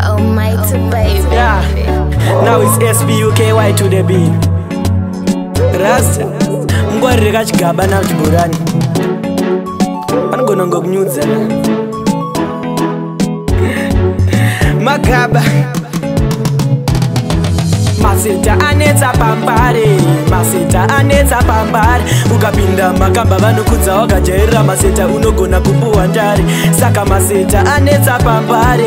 Almighty baby. Yeah. Now it's SBUKY to the beat. Rasta Mngwari kachigaba na chiburani Panogona ngokunyudza Magaba Maseta anetsa pambare, maseta anetsa pambare. Ukapinda makamba vanokudza wakajairira maseta unogona kupuwa ndare. Saka maseta anetsa pambare,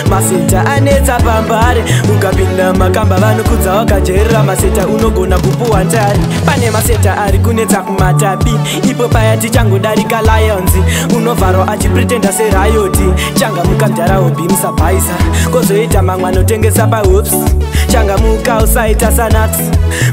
maseta anetsa pambare. Ukapinda makamba vanokudza wakajairira maseta unogona kupuwa ndare. Pane maseta ari kunetsa kumatapi, ipo paya tichangodarika Lions. Unovharwa achipretenda serayoti, changa mukamjara hobi musabhaisa. Kozoita mamwe anotengesa pahops, changa muka usaita sanax.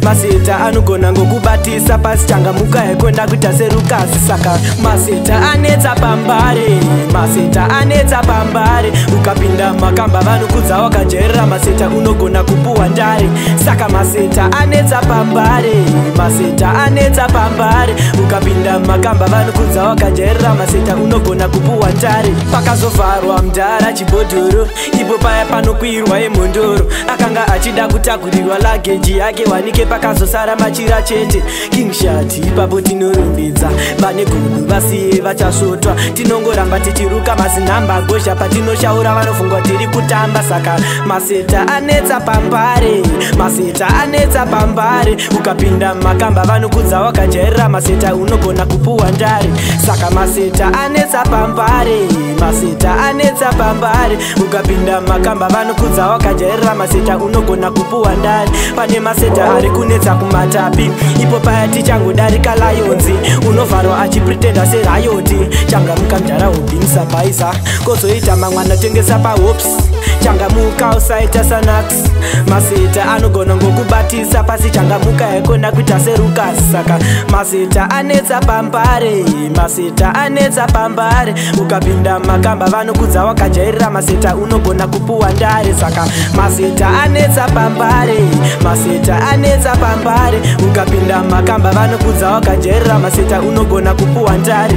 Maseta anogona ngokubatisa pasi changa muka yekwenda kuita serukazi. Saka maseta anetsa pambare, maseta anetsa pambare. Ukapinda makamba vanokudza wakajairira maseta unogona kupuwa ndare. Saka maseta anetsa pambare, maseta anetsa pambare. Ukapinda makamba vanokudza wakajairira maseta unogona kupuwa ndare. Pakazovharwa mdara chibhodhoro, ipo paya panokwirwa emhondoro. Akanga achida kutakurirwa lageji yake wanike pakazosara machira chete. Kingshati ipapo tinorumbidza vane gudu vasiye vachasvotwa. Tinongoramba tichiruka mazinhamba gozha patinoshaura vanofungwa tiri kutamba. Saka maseta anetsa pambare, maseta anetsa pambare. Ukapinda makamba vanokudza wakajairira maseta unogona kupuwa ndare. Saka maseta anetsa pambare, maseta anetsa pambare. Ukapinda makamba vanokudza wakajairira maseta unogona kupuwa ndare. Pane maseta ari kunetsa kumatapi, ipo paya tichangodarika Lions. Unovharwa achipretenda serayoti, changa mukamjara hobi musabhaisa. Kozoita mamwe anotengesa pahops, changa muka usaita sanax. Maseta anogona ngokubatisa pasi changa muka yekwenda kuita serukazi. Saka maseta anetsa pambare, maseta anetsa pambare. Ukapinda makamba vanokudza wakajairira maseta unogona kupuwa ndare. Saka maseta anetsa pambare, maseta anetsa pambare. Ukapinda makamba vanokudza wakajairira maseta unogona kupuwa ndare.